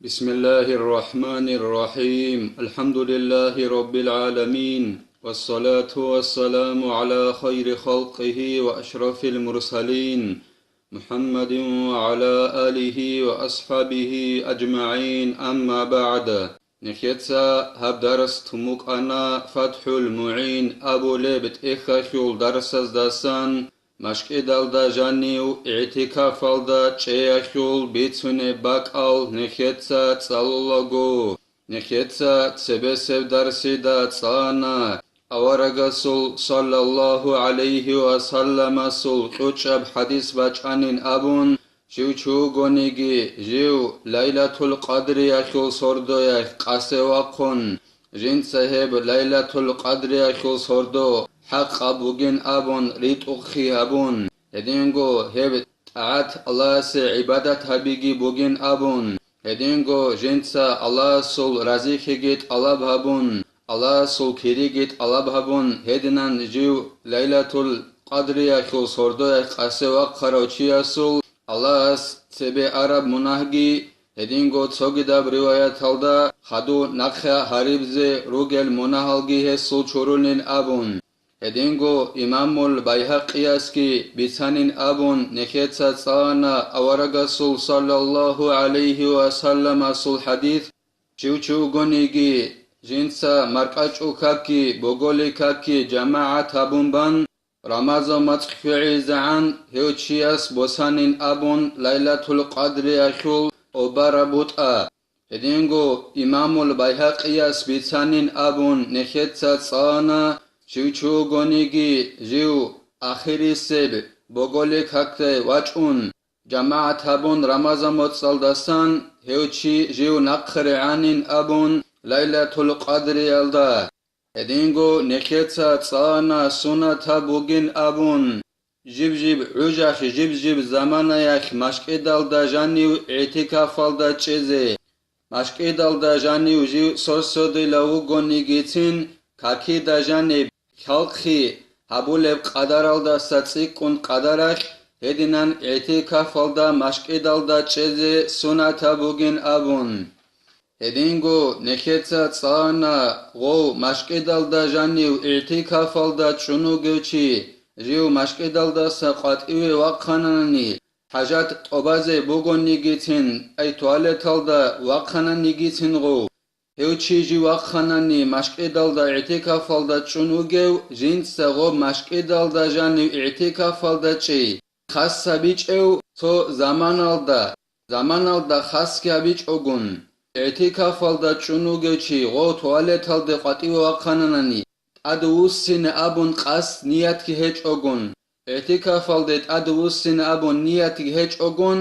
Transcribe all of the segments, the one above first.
بسم الله الرحمن الرحيم الحمد لله رب العالمين والصلاة والسلام على خير خلقه وأشرف المرسلين محمد وعلى آله وأصحابه أجمعين أما بعد نخيتسا هب درس تموك أنا فتح المعين أبو لبت إخاشول درس داسان مشکدالدا جانیو اعتکافالدا چیاشول بیتونه باکال نخیتسا تسالولاگو نخیتسا تسبسب درسیدا تسانا اوارگاسول صلی الله علیه و سلم سول قوچب حدیث بچانین ابون جیو چوگونیگی جیو لیلة القدر یاشول سردویخ قاسه واقون جین صاحب لیلة القدر یاشول سردو حق أبوجين أبون ريت أخي أبون هدينغو هب تعات الله سي عبادة هبيجي بوجين أبون هدينغو جنسا الله سول رزيخي جيت الله بهبون الله سول كيري جيت الله بهبون هدينان جيو ليلة القدر يخل سردو قاسي وقروشيا سول الله سبي عرب مناهجي هدينغو تسوغيدا برواية هلدا خدو نخا هاريبزي روغل مناهلجي هسول چورولين أبون هدينغو إمام البيهقياسكي بيسانين أبون نخيتسا صانا أورغسول صلى الله عليه وسلم سول حديث چوچو غونيگي جنسا مرقاچو كاكي بوغولي كاكي جماعة أبون رمضان متخفعي زعان هيوچياس بوسانين أبون ليلة القدر يشول وبربوطا هدينغو إمام البيهقياس بيسانين أبون نخيتسا صانا چوچو گونیگی جیو آخری سب بوگولی ککته واچون جماعت هبون رمضان متصل هیوچی جیو نقرعانین ابون لیلة القدر یلدا هدینگو نخیتسا صانا سنت بوگین ابون جیب عجاخ جیب زمان یخ مشکدال دا جانیو اعتکافال دا چیزه مشکدال دا جانیو جیو سرسودی لو گونیگیتین کاکی دا جانیب خلقي هبولب قدرالدا ساتسيكون قدرك هدينان اعتكافالدا مشكدالدا چيزي سنتا بوگين ابون هدينگو نخيتسا صانا غو مشكدالدا جانيو اعتكافالدا چونو گوچي جيو مشكدالدا ساقاتيوي وقخاناني حاجات طبازي بوگون نيگيتين اي تواليتالدا وقخانان نيگيتين غو هیوچی وقخانانی مشکدالدا اعتکافالدا چونوگو جنس غو مشکدالدا جانیو اعتکافالدا چی خاصا بیچ او تو زمانالدا خاص کیا بیچ اوگون اعتکافالدا چونوگو چی غو توالتالدا قطی وقخانانی ادوسین ابون قاس نیت کی هچ اوگون اعتکافالدا ادوسین ابون نیت کی هچ اوگون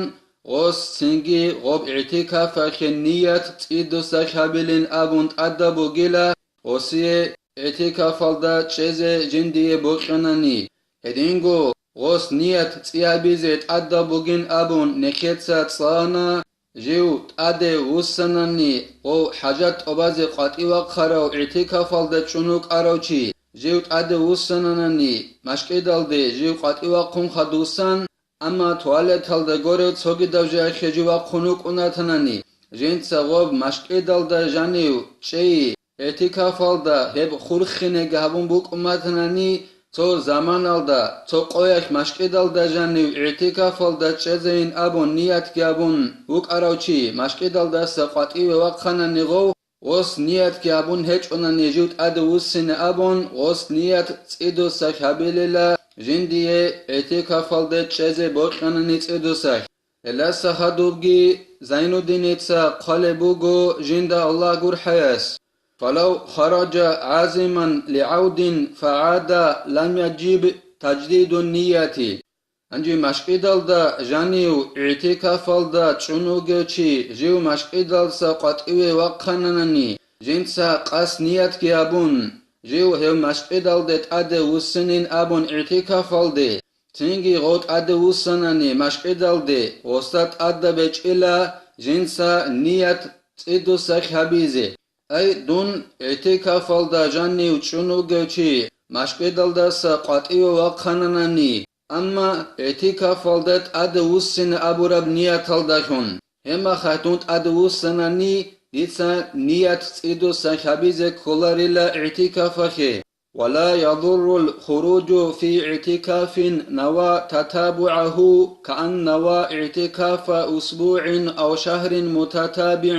غوس سنگي غوب اعتكاف خنيات تيدو ساكابلين ابونت ادبو گيلا غوسي اعتكاف الدا چيزه جندي بوخناني هدينغو غوس نيات تيابيزت ادبو گين ابون نخيتسا تصانا جيو تاده وسناني او حاجات اوبازي قاطي وقراو اعتكاف الدا چونوك اراوچي جيو تاده وسناني مشكيدالدي جيو قاطي وقون خدوسان اما توالت هلدا گورو تسوگی دوجه خجوا خنوک اوناتنانی جنسا غوب مشکدالدا جانیو چی اعتکافالدا هب خورخینه گهبون بوک اماتنانی تو زمانالدا تو قویک مشکدالدا جانیو اعتکافالدا چزین ابون نیت گهبون بوک اراوچی مشکدالدا سقاطی و وقخانانی غو غوس نیت گهبون هچ اونانی جوت ادوسین ابون غوس نیت تیدو سکابیلیلا جندیه اعتکافالده چیزه بوکنانی تیدوسک الا سهدوبگی زینو دینیتسا قلبوگو جند الله گر حیاس فلو خرج عازما لعود فعاد لم يجيب تجديد النية انجي مشقيدالدا جانيو اعتكافالدا چونوگو چي جيو مشقيدالسا قطعوه وقخاناناني جنسا قاس نيت كيابون جيو هيو مشقيدالدت اده وسنين ابون اعتكافالده تنگي غوت اده وسناني مشقيدالده وستات اده بچئلا جنسا نيت تيدو سخبيزه اي دون اعتكافالدا جانيو چونوگو چي مشقيدالدا سا قطعوه وقخاناناني اما اعتكافالدت اده وسن ابو رب نيت الدهون هما خاتون أدو سناني ديتسا نيات تسيدو سنخبيزة كولاريلا اعتكافه ولا يضر الخروج في اعتكاف نوى تتابعه كأن نوى اعتكاف أسبوع أو شهر متتابع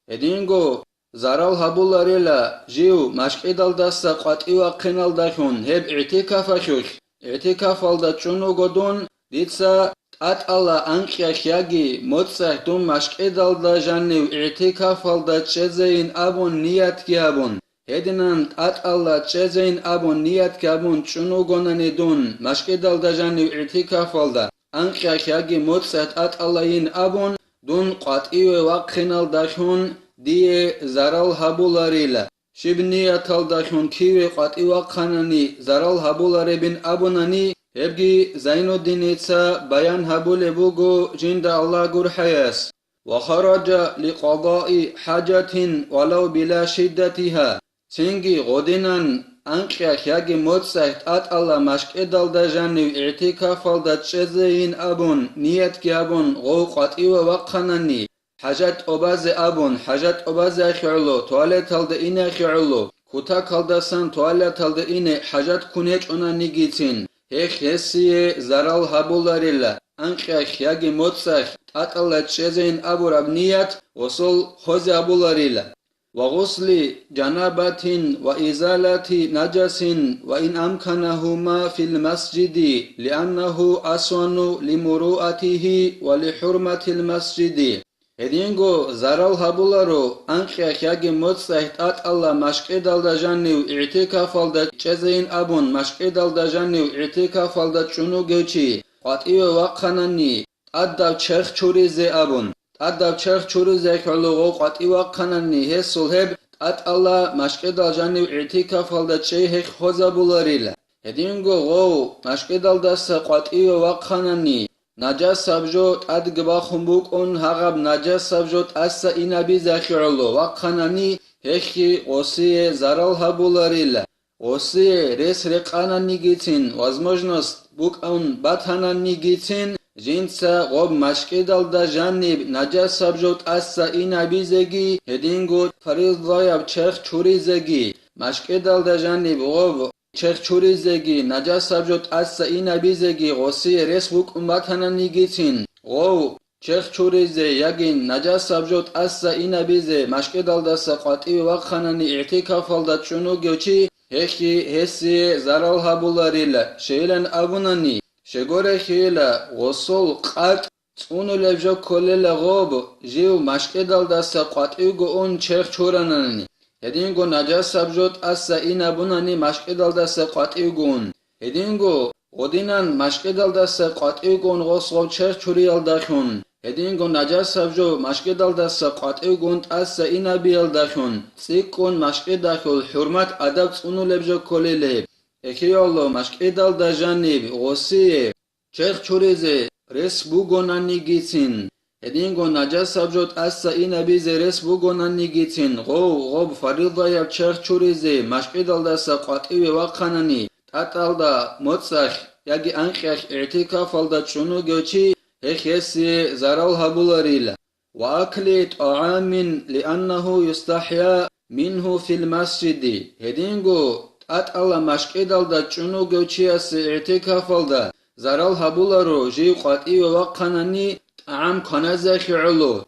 إدينغو زارال هبولاريلا جيو مشكدال داستا قطيوا قنال داخون هب اعتكافه اعتكافال دا چونو گدون ديتسا ات الله انقيا خياغي موتسا دوم مشكدال دا جانيو اعتكافال دا چزين ابون نيات كيابون هدنان ات الله چزين ابون نيات كيابون چونو گوناني دون مشكدال دا جانيو اعتكافال دا انقيا خياغي موتسا ات الله ين ابون دون قطيوا وقنال داخون ديه زارال هبولاريلا شبنية تلدخون كيوي قطيوا قناني زارال هبولاري بن أبوناني هبگي زينو الدينيتسا بيان هبول بوغو جند الله قر حياس وخرج لقضاء حاجة ولو بلا شدتها سنگي غدنان انقيا خياغي موتسايت ات الله مشك ادال دا جانيو اعتكافال دا چزين ابون نيت كيابون غو قطيوا وقناني حاجات أباز أبون حاجات أباز أخيرلو توالت هلد إني أخيرلو كوتا كالدسان توالت هلد إني حاجات كونيج أنا نيجيتين هيك هسي زارال هبولاريلا أنقيا خياغي موتساخ تاتلا تشيزين أبو ربنيات وصل خوزي أبولاريلا وغسل جنابة وإزالة نجس وإن أمكنهما في المسجد لأنه أسون لمروءته ولحرمة المسجد هدينغو زارال هبولارو أنقيا خياغي موتسايت ات الله مشكدال دا جانيو اعتكافال دا چزين أبون مشكدال دا جانيو اعتكافال دا چونو گوچي قطيو وقناني أدب چرخ چوريزي أبون أدب چرخ چوريزي كالوغو قطيو وقناني هسول هب ات الله مشكدال جانيو اعتكافال دا چه هك خوزا بولاريلا هدينغو غو مشكدال دا سا قطيو وقناني نجاس سبجوت أدقبا خنبوك أن هغب نجاس سبجوت أسا إنبي زخيرلو وقناني هكي غوسي زارال هبولاريلا غوسي ريس رقانا نيجيتين возможность бук أن باتانا نيجيتين جنسا غوب مشكدال دا جانب نجاس سبجوت أسا إنبي زگي هدينغو فريض ضايب چرخ چوري زگي مشكدال دا جانب غوب چرخ چوری زگی نجاس سبجوت أسا إنا بيزگي غوسي ريس بوك أمباتانا نيجيتين غو چرخ چوری زي يگين نجاس سبجوت أسا إنا بيزي مشكدال داسا قطعي وقخاناني اعتكافال دا چونو گوچي هكي هسي زارال هبولاريلا شيلن أبوناني شغوري خيلا غسول قط تونو لبجو كوليلا غوب جيو مشكدال داسا قطعي گو اون چرخ چوراناني هدينغو نجاس سبجوت أسا إنا بوناني مشكدال داسا قطعيگون هدينغو غدينان مشكدال داسا قطعيگون غسغو چرخ چوريال داخون هدينغو نجاس سبجو مشكدال داسا قطعيگون أسا إنا بيال داخون سيكون مشكدال حرمت أدب تونو لبجو كوليلب اكيالو مشكدال دا جانب غسي چرخ چوريزي رس بوگوناني گيتين هدينغو نجاس سبجوت أسا إنا بيزي رس بوگوناني گيتين غوب فريضة يب چرخ چوريزي مشكدال داسا قطعي وقناني تاتال دا موتسخ يگي أنخيخ اعتكافال دا چونو گوچي هخيسي زارال هبولاريلا وأكل طعام لأنه يستحيا منه في المسجد هدينغو تاتال مشكدال دا چونو گوچي أسي اعتكافال دا زارال هبولارو جي قطعي وقناني عام كنازة خيرلو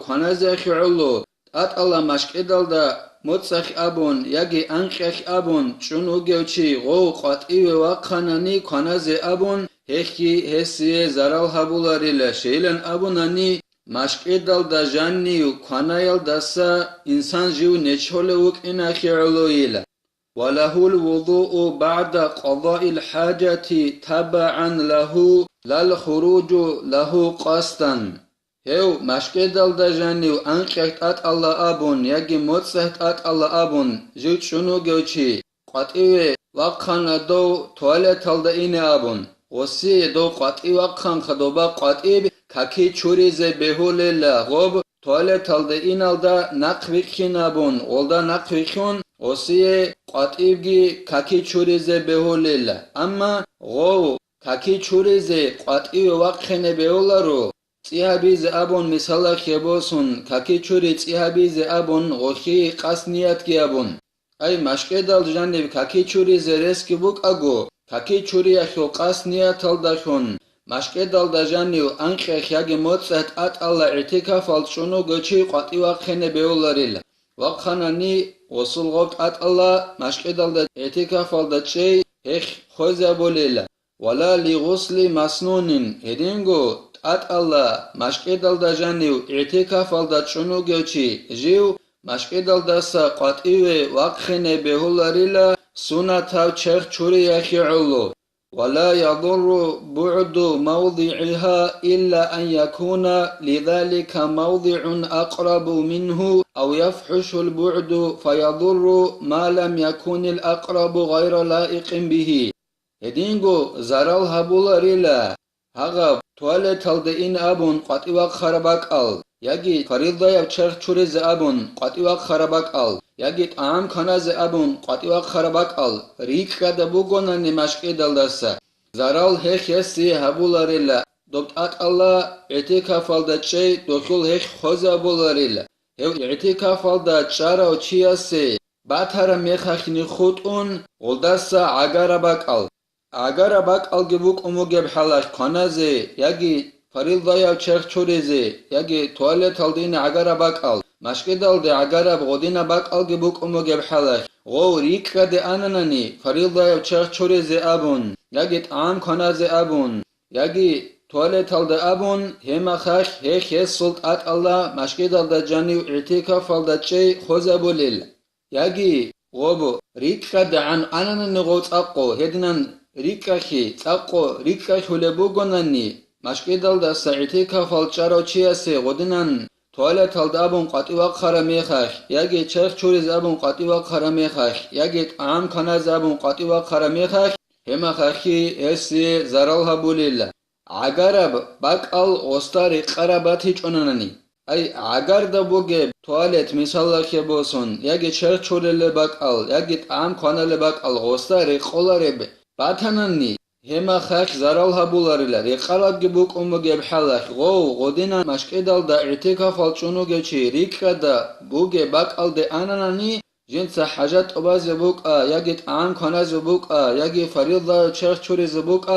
كنازة خيرلو ات الله مشكدال دا موتسخ أبون يجي أنخخ أبون چونو گوچي غو قطعي وقناني كنازة أبون هكي هسي زارال هبولاريلا شيلن أبوناني مشكدال دا جاني كنايل داسا إنسان جيو نچولوك إنا خيرلو إلا وله الوضوء بعد قضاء الحاجة تبعا له لا الخروج له قصدا هو مشكدال دا جانيو أنقيت أت الله أبون يجي موتسهت أت الله أبون جيت شنو گوچي قطعي وقخانا دو توالت دا إني أبون غسي دو قطعي وقخان خدوبا قطعي كاكي چوري زي بهول الله غوب توالت دا إنال دا نقويخين أبون غولدا نقويخون غسي قطعي كاكي چوري زي بهول الله أما غو كاكي چوري زي قطعي وقخين بهولارو წიაბიზე აბონ მისალახებოსუნ ქაკიჩური წიაბიზე აბონ ღოხი ყასნიათ გიაბონ აი მაშკედალ ჟანევ ქაკიჩური ზერესკი ბუკაგო ქაკიჩური ახო ყასნიათ ალდახონ მაშკედალ და ჟანევ ანყე ხიაგე მოწეთ ატალა ეთიკაფალ ჩუნო გოჩი ყვატივახენე ბეოლარილა ვახანანი ოსულღოთ ატალა მაშკედალ და ეთიკაფალ და ჩეი ეხ ხოზაბოლილა ვალა ლიღუსლი მასნუნინ ედინგო ატალა მაშკედალ და ჟანევ ეთიკაფალ და ჩუნო გოჩი ჟიუ მაშკედალ დასა ყვატივე ვახენე ბეოლარილა სუნათავ ჩეხ ჩური ახიულო ولا يضر بعد موضعها إلا أن يكون لذلك موضع أقرب منه أو يفحش البعد فيضر ما لم يكن الأقرب غير لائق به هدينغو زرال هبولاريلا هغا توالت الدين أبون قطيوك خربك أل يجي فريضة يبشر چورز أبون قطيوك خربك أل يجي عام كناز أبون قطيوك خربك أل ريك كده بوغونا نمشكي دلدسا زرال هيخ يسي هبولاريلا دوبت الله اعتكافال دا چي دوخول هيخ خوزا بولاريلا هو اعتكافال دا چارا و چياسي باتر ميخاخني خطون غلدسا عقاربك أل عقاربك أل جبوك أمو جب حلاش كنازي يجي فريضة يبشر چورزي يجي توالت الدين عقاربك أل مشكدال دي عقارب غدين باك ألقي بوك أمو جب حلاش غو ريكا دي أناناني فريضة يبشر چورزي أبون يجي عام كنازي أبون يجي توالت الدي أبون هما خاش هيخ يسولت أت الله مشكدال دا جانيو اعتكاف الدا چي خوزابو ليل يجي غوبو ريكا دي عن أناناني غوت أقو هدنان ريكاخي تأقو ريكاخي لبوغوناني مشكدال دا ساعتكاف الچارو چياسي غدنان توالت الدابون قطيوك خرميخاش يجي چرخ چورز أبون قطيوك خرميخاش يجي عام كناز أبون قطيوك خرميخاش هما خاخي هسي زرالها بوليلا عقارب باقال غستاري قراباتي چوناناني أي عقار دا بوغي توالت مثال خيبوسون يجي چرخ چورل باقال يجي عام كنال باقال غستاري قولارب باتاناني هما خاخ زرالها بولاريلا ريقالات جبوك أمو جب حلاخ غو غدينا مشكدال دا اعتكافال چونو گچي ريكا دا بوغي باقال دي آناناني جنس حاجات أباز بوك يجيت عام كناز بوك يجي فريضة چرخ چوريز بوك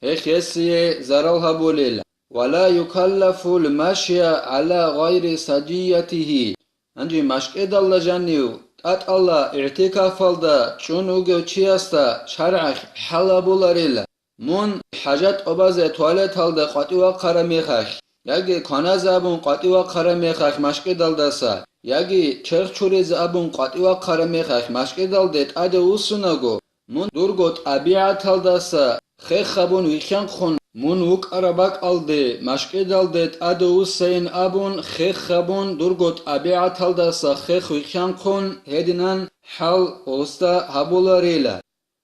هيخ يسي زرالها بوليلا ولا يكلف المشي على غير سجيته انجي مشكدال لجانيو ات الله اعتكافال دا چونو گچياستا شرعخ حلا بولاريلا مون حاجات أبازه توالت هالده قطيوة قرميخخ يجي كناز أبون قطيوة قرميخخ مشكي دالدسا يجي چرخ چوريز أبون قطيوة قرميخخ مشكي دالدت أده وسنگو مون درگوت أبيعت هالدسا خيخ خبون ويخيان خون مون وك أرباك ألده مشكي دالدت أده وسين أبون خيخ خبون درگوت أبيعت هالدسا خيخ ويخيان خون هدنان حل وستا هبولاريلا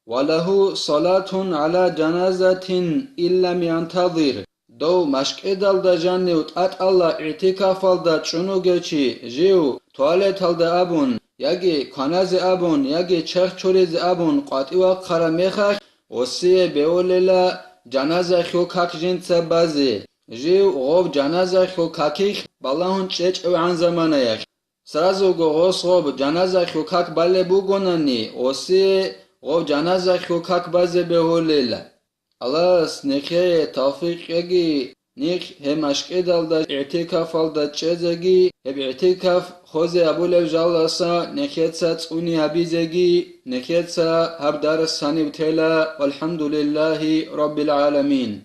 وله صلاة على جنازة إلا ينتظر دو مشكدال دا جانيوت أت الله اعتكافال دا چونو گچي جيو توالت دا أبون يجي كناز أبون يجي چرخ چوريز أبون قطيوة قرميخخ وسي بيوليلا جنازة خو كاك جنسة بازي جيو غوب جنازة خو كاكيخ بالهون چيچ او عن زمانيخ سرازو غوص غوب جنازة خو كاك بالي بوغوناني وسي غوب جنازة خو كاك بازي بيوليلا الله نخي توفيق يجي نيخ هم اشكدال دا اعتكافال دا چيزگي هب اعتكاف خوزي ابو لفجالسا نخيتسا تسوني هبيزگي نخيتسا هب دار الساني بتيلا والحمد لله رب العالمين